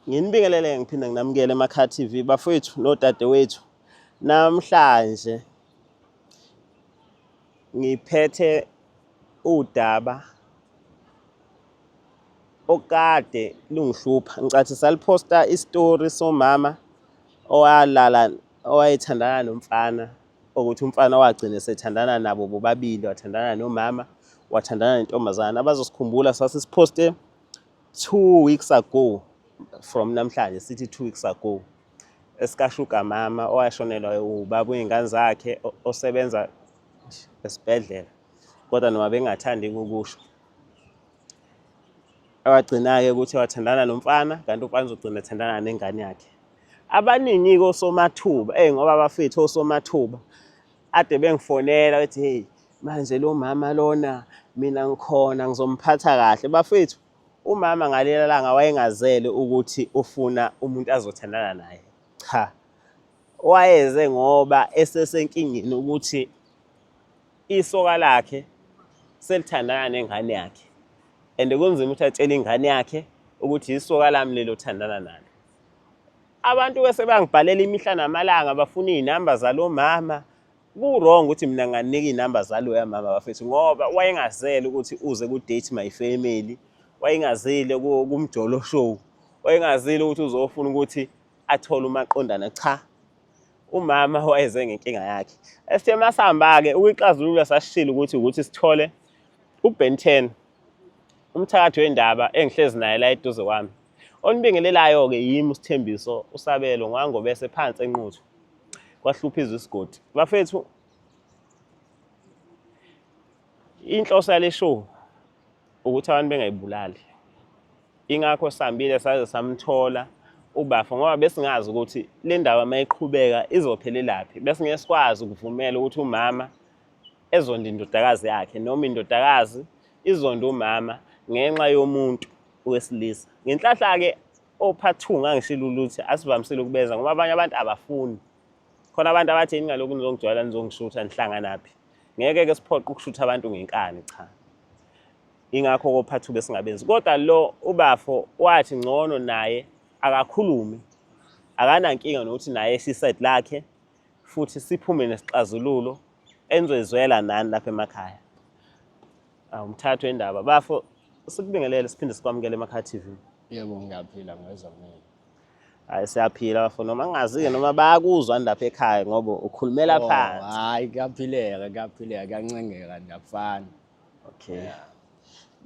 Nginibingelele ngiphinde nginamukele eMakha TV bafowethu nodadewethu. Namhlanje ngiphethe udaba okade lungihlupha. Ngicathi saliposta istory somama owayethandana nomfana ukuthi umfana wagcina sethandana nabo bobabili, wathandana nomama, wathandana nentombazana. Abazosikhumbula sasisiposte 2 weeks ago from namhlanje sithi 2 weeks ago. Esikashuga mama owashonelwa ubaba wey'ngane zakhe osebenza esibhedlela kodwa noma bengathandi ukusho. Wagcina-ke ukuthi wathandana nomfana kanti umfana uzogcina ethandana nengane yakhe. Abaningi-ke osomathuba ngoba bafethu osomathuba ade bengifonela bethi hey manje lo mama lona mina ngikhona ngizomphatha kahle. Bafethu umama ngalela langa wayengazele ukuthi ufuna umuntu azothandana naye. Cha, wayeze ngoba esesenkingeni ukuthi isoka lakhe selithandana nengane yakhe and kunzima ukuthi atshele ingane yakhe ukuthi isoka lami lelo thandana nalo. Abantu bese bangibhalela imihla namalanga bafuna iy'namba zalo mama. Ku-wrong ukuthi mina nganinika iy'namba zaloya mama bafethu ngoba wayengazele ukuthi uze ku-Date My Family, wayengazile kumjolo show, wayengazile ukuthi uzofuna ukuthi athole umaqondana. Cha, umama wayeze ngenkinga yakhe. Esithe masihamba-ke ukuyixazulula sasishilo ukuthi sithole uBen 10, umthakathi wendaba engihlezi naye la eduze kwami. Onibingelelayo-ke yimi uSithembiso uSabelo ngangobese phansi enquthu. Kwahluphiza isigodi. Bafethu inhloso yale show ukuthi abantu bengayibulali. Ingakho sihambile saze samthola ubafo ngoba besingazi ukuthi le ndaba mayiqhubeka izophelelaphi. Bese ngeke sikwazi ukuvumela ukuthi umama ezonda indodakazi yakhe noma indodakazi izonda umama ngenxa yomuntu wesilisa. Ngenhlahla-ke ophathi 2 ngangishilo ukuthi asivamisile ukubeza ngoba abanye abantu abafuni. Khona abantu abathi yini ngalokhu nizongijwayela nizongishutha nihlanganaphi. Ngeke-ke siphoqe ukushutha abantu ngenkani, cha. Ingakho kophathi 2 besingabenzi. Kodwa lo ubafo wathi ngcono naye akakhulume. Akanankinga nokuthi naye siside lakhe futhi siphume nesixazululo enizozwela nani lapha emakhaya. Umthathu wendaba bafo sikubingelele siphinde sikwamukele eMakha TV. Yebo ngiyaphila ngezwa mina. Hayi siyaphila bafo noma ngingazike noma bayakuzwa lapha ekhaya ngoba ukhulumela phansi. Hayi kuyaphileka kuyancengeka ndiyafana. Okay.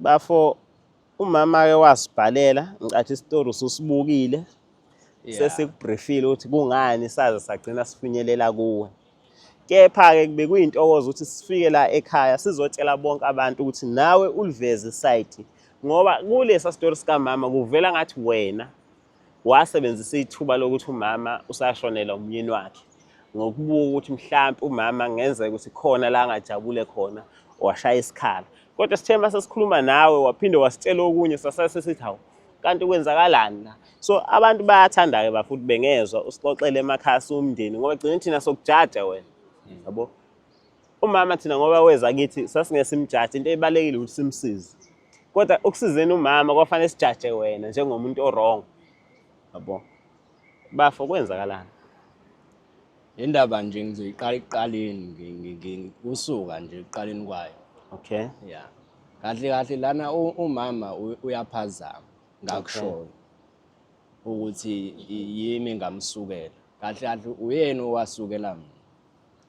Bafo umama-ke wasibhalela ngicathi istory ususibukile. Sesikubriefile ukuthi kungani saze sagcina sifinyelela kuwe. Kepha-ke kube kuyintokozo ukuthi sifike la ekhaya sizotshela bonke abantu ukuthi nawe uliveze isayidi ngoba kulesa story sikamama kuvela ngathi wena wasebenzisa ithuba lokuthi umama usashonela umyeni wakhe ngokubuka ukuthi mhlawumbe umama ngenzeka ukuthi khona la angajabule khona washaya isikhala. Kodwa sithe mase sikhuluma nawe waphinde wasitshela okunye sasesithi hawu kanti kwenzakalani la. So abantu bayathanda-ke bafuthi bengezwa usixoxele emakhasi umndeni ngoba gcina thina sokujaja wena. Yabo. Umama thina ngoba weza kithi sasingeke simjaje into ebalekile ukuthi simsize. Kodwa ukusizeni umama kwafanele sijaje wena njengomuntu orong. Yabo. Bafo kwenzakalani? Indaba nje ngizoyiqala ekuqaleni kusuka nje ekuqaleni kwayo. Okay. Yeah. Kahle lana umama uyaphazama ngakushoyo ukuthi yimi ngamsukela. Kahle uyena owasukela mina.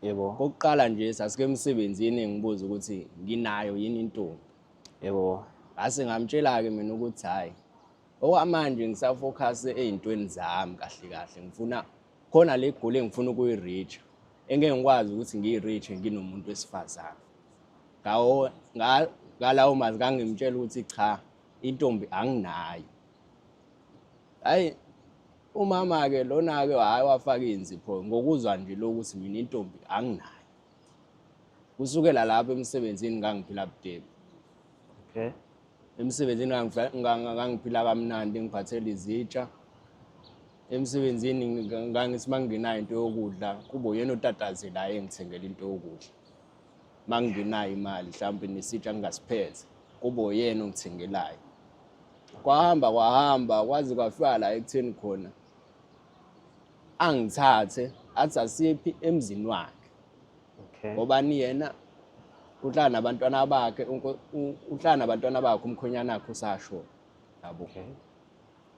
Yebo. Kokuqala nje sasike emsebenzini ngibuza ukuthi nginayo yini intombi. Yebo. Ngase ngamtshela-ke mina ukuthi hayi okwamanje ngisafocus ey'ntweni zami kahle ngifuna khona le goal engifuna ukuyi-reach engeke ngikwazi ukuthi ngiyi-reach nginomuntu wesifazane. Ngalawo mazwi ngangimtshela ukuthi cha intombi anginayo. Hayi umama-ke lona-ke hayi wafaka iy'nzipho ngokuzwa nje lokuthi mina intombi anginayo. Kusukela lapho emsebenzini ngangiphila budebi. Okay. Emsebenzini ngangiphila kamnandi ngiphathele izitsha. Emsebenzini ngangithi mangingenayo into yokudla kube uyena utatazela engithengela into yokudla. Manginayo imali mhlawumbe nesitsha ngingasiphethe kube uyena ongithengelayo. kwahamba kwaze kwafika la ekutheni khona angithathe athi asiphi emzini wakhe Okay. ngoba ni yena uhlala nabantwana bakhe uhlala nabantwana bakhe umkhonyana wakhe usasho yabo. Okay.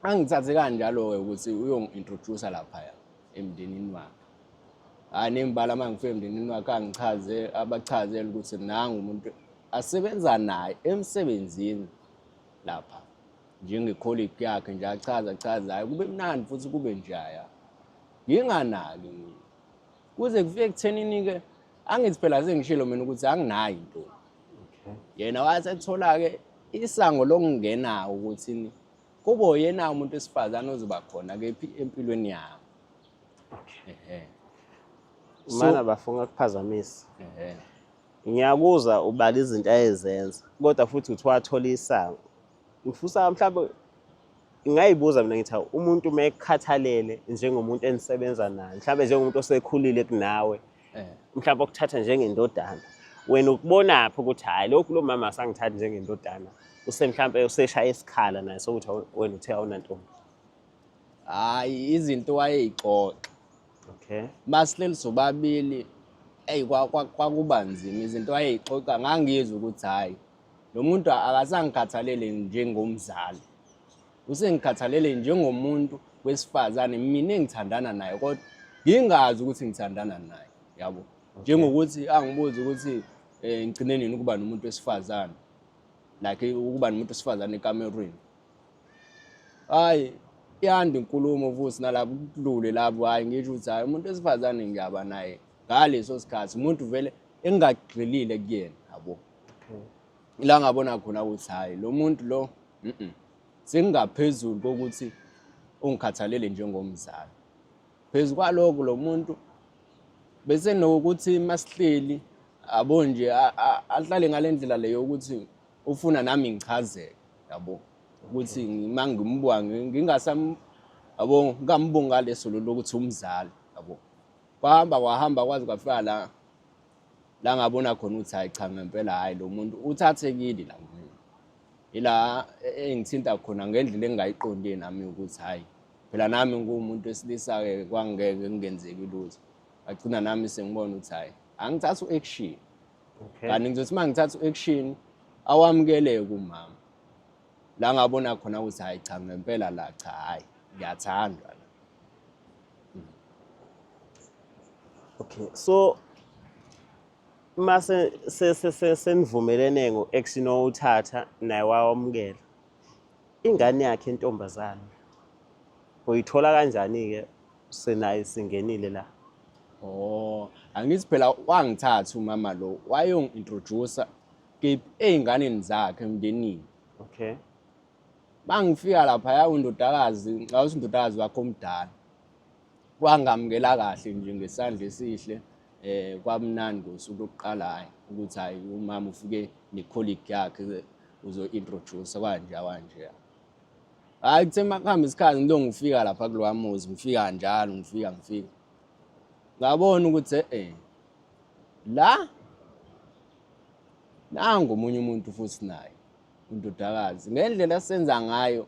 Angithathe kanjalo ke ukuthi uyongi-introduce lapha emndenini wakhe. Hayi nembala mangifike emndenini wakhe abachazele ukuthi nanga umuntu asebenza naye emsebenzini lapha njenge-colleague yakhe nje achaza hayi kube mnandi futhi kube njaya. Nginganaki mina. Kuze kufike ekuthenini-ke angithi phela sengishilo mina ukuthi anginayo into. Okay. Yena wathi ethola-ke isango lokungena ukuthi kube yena umuntu wesifazane ozoba khona kephi empilweni yami. Okay. Mana bafuna ukuphazamisa. Ngiyakuzwa ubala izinto ayezenza kodwa futhi uthi wathola isango. Ngifisa mhlawumbe ngayibuza mina ngithi umuntu mayekhathalele njengomuntu enisebenza naye mhlawumbe njengomuntu osekhulile kunawe mhlawumbe okuthatha njengendodana wena ukubonaphi ukuthi hayi lokhu lo mama asangithathi njengendodana mhlawumbe useshaya isikhala naye sokuthi wena uthe awunantombi. Hayi izinto wayeyixoxa. Okay. Masihleli sobabili kwakuba nzima izinto wayeyixoxa ngangizwe ukuthi hayi lo muntu akasangikhathalele njengomzali. Usengikhathalele njengomuntu wesifazane mina engithandana naye kodwa ngingazi ukuthi ngithandana naye yabo. Njengokuthi angibuza ukuthi ngicine nini ukuba nomuntu wesifazane like ukuba nomuntu wesifazane eKamerweni. Hayi iyanda inkulumo futhi nalabo kudlule labo hayi ngisho ukuthi hayi umuntu wesifazane ngiyaba naye ngaleso sikhathi umuntu vele engagxilile kuyena yabo. La ngabona khona ukuthi hayi lo muntu lo sengingaphezulu kokuthi ungikhathalele njengomzali. Phezulu kwalokho lo muntu bese nokuthi masihleli abo nje ahlale ngalendlela leyo ukuthi ufuna nami ngichazeke yabo ukuthi mangimbuka ngingasam yabo ngambonga ngaleso lokuthi umzali yabo. Kwahamba kwaze kwafika la ngabona khona ukuthi hayi cha ngempela hayi lo muntu uthathekile la mina. Ila engithinta khona ngendlela engayiqondile nami ukuthi hayi phela nami ngumuntu wesilisa ke kwangeke ngenzeki lutho. Agcina nami sengibona ukuthi hayi angithatha uaction. Kanti ngizothi mangithatha uaction awamukele kumama. La ngabona khona ukuthi hayi cha ngempela la cha hayi ngiyathandwa la. Okay. So mase senivumelene ngo-action owuthatha naye wawamukela. Ingane yakhe intombazana uyithola kanjani-ke senaye singenile la? Angithi phela wangithatha umama lo wayongi-introduce ey'nganeni zakhe emndenini. Okay. Mangifika lapha undodakazi ngawuthi undodakazi wakhe omdala wangamukela kahle nje ngesandla esihle. Kwamnandi ngosuku lokuqala hayi ukuthi hayi umama ufike ne-colleague yakhe uzo-introduce kanje. Hayi kuthe makuhamba isikhathi ngilo ngifika lapha kulowa muzi ngifika njalo ngifika ngabona ukuthi nangu omunye umuntu futhi naye undodakazi ngendlela senza ngayo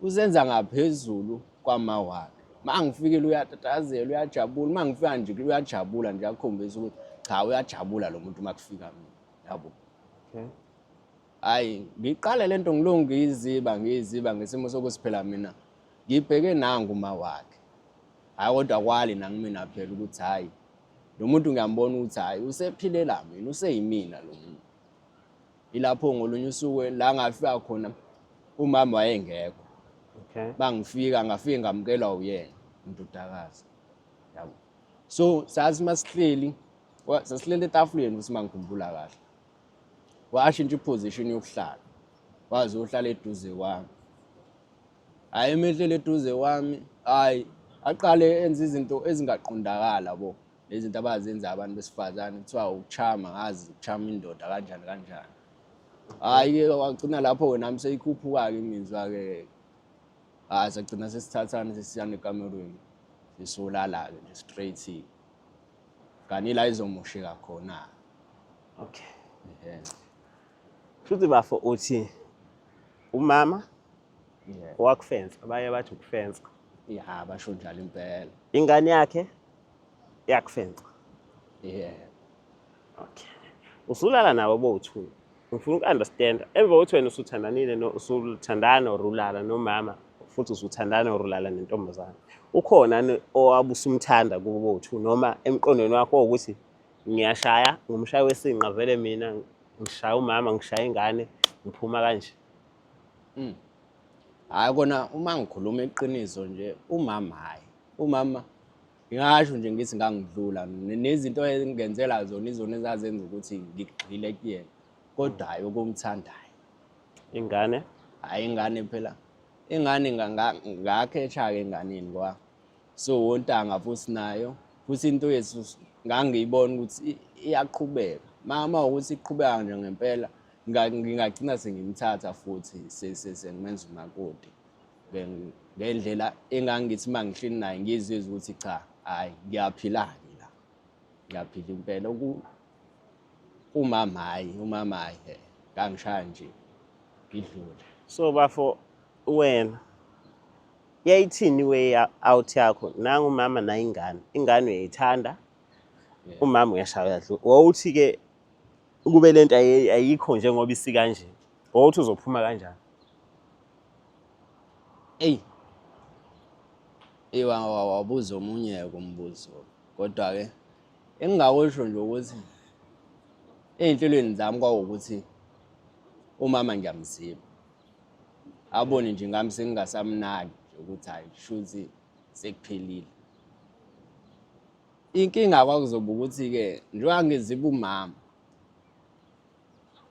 usenza ngaphezulu kwamawakhe. Mangifikile uyatatazela uyajabula mangifika nje uyajabula nje akukhombisa ukuthi cha uyajabula lo muntu makufika mina yabo. Okay. Hayi ngiqale lento ngilonge ngiyiziba ngesimo sokuthi phela mina ngibheke nangu uma wakhe. Hayi kodwa kwali nangimina phela ukuthi hayi lo muntu ngiyambona ukuthi hayi usephilela mina useyimina lo muntu. Ilapho ngolunye usuku la ngafika khona umama wayengekho. Okay. Ngafike ngamukelwa uyena undodakazi yabo. So sathi masihleli sasilele etafuleni ukuthi mangikhumbula kahle. Washintsha iposition yokuhlala. Waze uhlala eduze kwami. Hayi emehlele eduze kwami hayi aqale enza izinto ezingaqondakala bo. Lezi zinto abazenza abantu besifazane kuthiwa ukuchama ngazi ukuchama indoda kanjani. Hayi wagcina lapho wena nami seyikhuphuka-ke imizwa-ke. Sagcina sesithathana sesiyana eKamerweni sisolala-ke nje straight. Kanti la izomosheka khona. Okay. Futhi bafo uthi umama Yeah. wakufensa abaye bathi ukufensa Ya basho njalo impela. ingane yakhe yakufensa. Yeah. Okay. Usulala nabo bowu-2. Ngifuna uku-understand emva kokuthi wena usuthandanile usuthandana or ulala nomama futhi usuthandana or ulala nentombazane. Ukhona owabusumthanda kubo bowu-2 noma emqondweni wakho ukuthi ngiyashaya ngumshayi wesinqa vele mina ngishaya umama ngishaya ingane ngiphuma kanje. Hayi kona uma ngikhuluma iqiniso nje umama hayi. Umama ngingasho nje ngithi ngangidlula nezinto engenzela zona izona ezazenza ukuthi ngigxile kuyena. Kodwa hayi ukumthandayo. Ingane Hayi ingane phela. Ingane ngakhetha-ke enganeni kwa. So wontanga futhi nayo futhi into yethu ngangiyibona ukuthi iyaqhubeka. Mama ukuthi iqhubeka nje ngempela ngingagcina sengimthatha futhi sengimenza umakoti. Ngendlela engangithi mangihlini naye ngizwe ukuthi cha hayi ngiyaphila-ke la. Ngiyaphila impela umama hayi ngangishaya nje ngidlule. so bafo wena yayithini way out yakho nangu umama na ingane uyayithanda umama uyashaya uyadlula wawuthi ke kube lento ayikho njengoba isika nje wawuthi uzophuma kanjani? Wabuza omunye umbuzo kodwa ke engingawusho nje ukuthi ey'nhlelweni zami kwawukuthi umama ngiyamzima. Abone nje ngami sengingasamnaki nje ukuthi hayi shuthi sekuphelile. Inkinga kwakuzoba ukuthi-ke njengoba ngiziba umama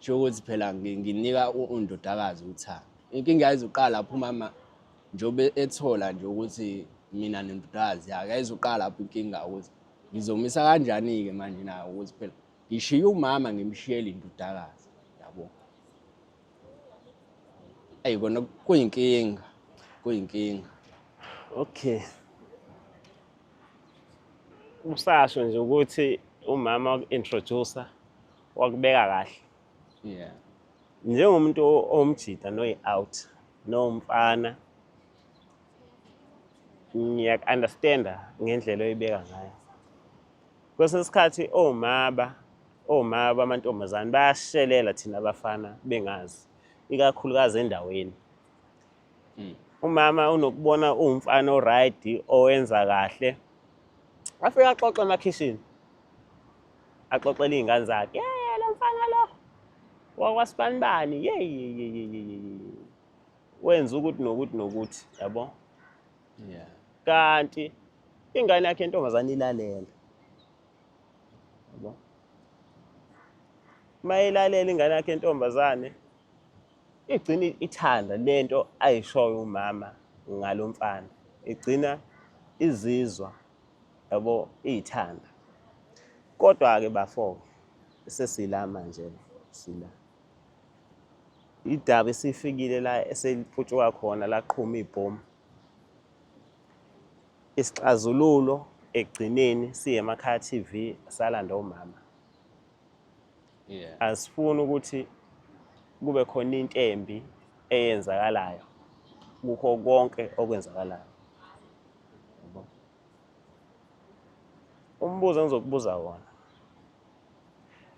sho ukuthi phela nginika undodakazi uthando. Inkinga yayizoqala lapho umama njobe ethola nje ukuthi mina nendodakazi yakhe yayizoqala lapho inkinga ukuthi ngizomisa kanjani-ke manje nayo ukuthi phela ngishiye umama ngimshiyele indodakazi yabo. Kona kuyinkinga. Okay. Usasho nje ukuthi umama waku-introduce wakubeka kahle. Yeah. Njengomuntu omjida noyi-out nomfana ngiyaku-understanda ngendlela oyibeka ngayo. Kwesinye isikhathi omama amantombazane bayashelela thina abafana bengazi ikakhulukazi endaweni. Umama unokubona umfana oright owenza kahle afika axoxe emakhishini axoxela izingane zakhe lo mfana lo wakwasibanibani wenza ukuthi nokuthi yabo. Yeah. Kanti ingane yakhe intombazane ilalela yabo. Mayilalela ingane yakhe intombazane igcina ithanda lento ayishoyo umama ngalomfana igcina izizwa yabo iyithanda. Kodwa ke bafo sesila manje sila idaba esifikile la eseliphutshwa khona laqhuma ibhomu. Isixazululo egcineni siye emakhaya TV salanda umama. Yeah. Asifuni ukuthi kube khona into embi eyenzakalayo kukho konke okwenzakalayo. Umbuzo engizokubuza wona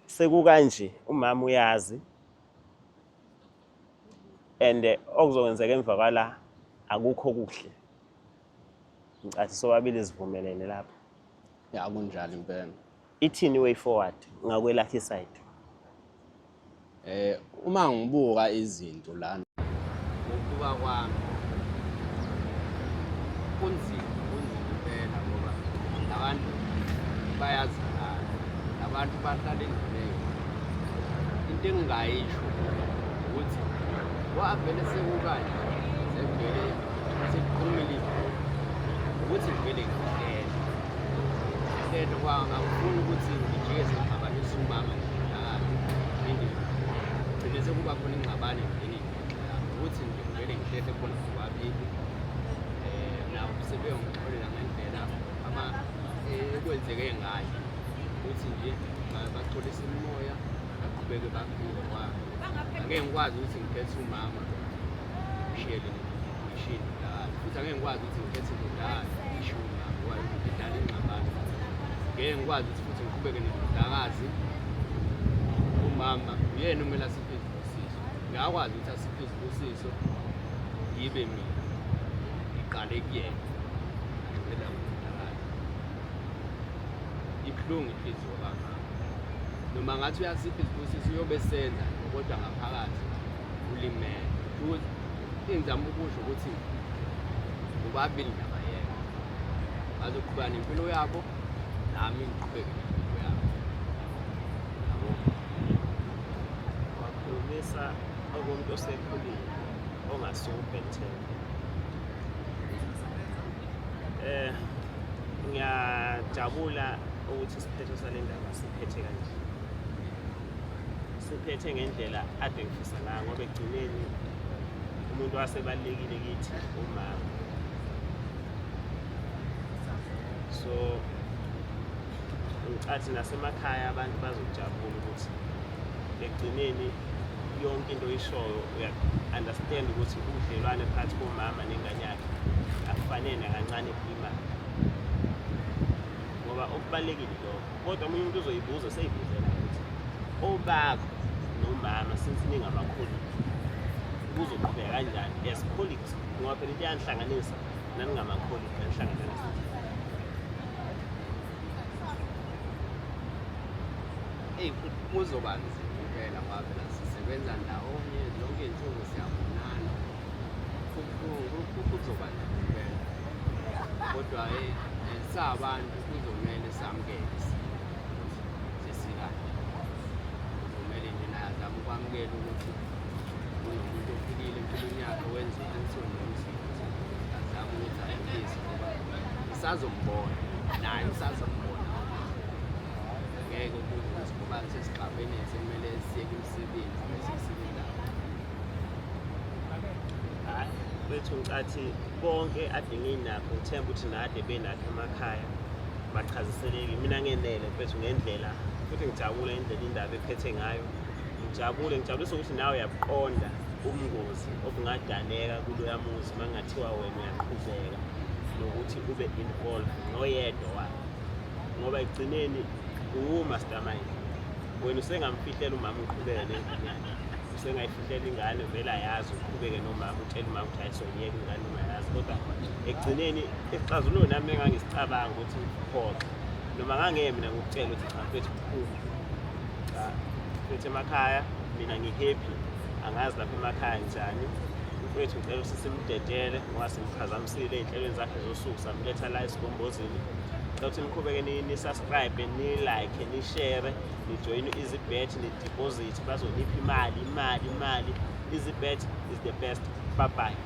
sekukanje umama uyazi and okuzokwenzeka emva kwala akukho kuhle. Ngicathi sobabili sivumelene lapho. Ya kunjalo impela. Ithini way forward ngakwelakhe side? Uma ngibuka izinto lana ngokubuka kwami kunzima impela ngoba labantu bayazana labantu bahlala endleleni. Into engingayisho ukuthi wavele sekukanje sevele sekuqhumile ukuthi vele ngidedle kwangifuni ukuthi ngijike sengabanisa umama gcine sekuba khona ingxabano emndenini ukuthi nje vele ngidedle khona sobabili nawo sebeyongixolela ngendlela ekwenzeke ngayo ukuthi nje baxolise umoya baqhubeke baphile kwami. Angeke ngikwazi ukuthi ngikhethe umama ngishiyele ngishilo indodakazi futhi angeke ngikwazi ukuthi ngikhethe indodakazi ishuma ngoba idala ingxabano. Ngeke ngikwazi ukuthi futhi ngiqhubeke nendodakazi umama uyena umele asiphe izibusiso. Ngiyakwazi ukuthi asiphe izibusiso yibe mina ngiqale kuyena ngicela indodakazi. Ibuhlungu inhliziyo kamama noma ngathi uyasipha izibusiso uyobe senza kodwa ngaphakathi ulimele. Futhi ingizama ukusho ukuthi ubabili nabayeka bazoqhubeka nempilo yabo nami ngiqhubeke nempilo yabo. Yabo wakhulumisa okumuntu osekhulile ongasuphethe. Ngiyajabula ukuthi isiphetho sale ndaba siphethe kanje. Siphethe ngendlela ade ngifisa ngayo ngoba ekugcineni umuntu wasebalekile kithi umama. So ngicathi nasemakhaya abantu bazojabula ukuthi ekugcineni yonke into oyishoyo uya-understand ukuthi ubudlelwane phakathi komama nengane yakhe akufanele nakancane kulimala ngoba okubalulekile lokho. Kodwa omunye umuntu uzoyibuza seyibuzela ukuthi obakho nomama since ningamakholi kuzoqhubeka kanjani as colleagues ngoba phela into yanihlanganisa naningamakholi yanihlanganisa. Kuzoba nzima impela ngoba phela sisebenza ndawonye zonke iy'nsuku siyabonana. Kuzoba nzima impela kodwa sabantu kuzomele samukele sesikade. Kuzomele nje naye azame ukwamukela ukuthi kunomuntu ophilile empilweni yakhe wenza into nomsizi. Azame ukuthi ayimlise ngoba usazombona naye usazombona. Ngeke ukuthi ngoba sesigabeni sekumele siyeke umsebenzi bese sisebenzayo. Hayi bethu ngicathi bonke ade nginakho ngithemba ukuthi nade benakho emakhaya bachaziseleke. Mina ngenele bethu ngendlela futhi ngijabula indlela indaba ephethe ngayo. Ngijabulisa ukuthi nawe uyabuqonda ubungozi obungadaleka kuloya muzi mangathiwa wena uyaqhubeka nokuthi ube involved noyedwa wakhe ngoba ekugcineni umastermind. Wena usengamfihlela umama uqhubeka nengane yakhe, usengayifihlela ingane vele ayazi uqhubeke nomama utshela umama ukuthi ayisonyeka ingane uma yazi. Kodwa ekugcineni isixazululo nami engangisicabanga ukuthi ngiphoxe noma ngangeke mina ngikutshela ukuthi cha mfethu kukhulu cha mfethu emakhaya mina ngi-happy. Angazi lapha emakhaya njani mfethu ngicela ukuthi simdedele ngoba simphazamisile ey'nhlelweni zakhe zosuku samletha la esigombozini. Ukuthi niqhubeke ni-subscribe, ni-like, ni-share, ni-join EasyBet, ni-deposit bazonipha imali. EasyBet is the best. Bye bye.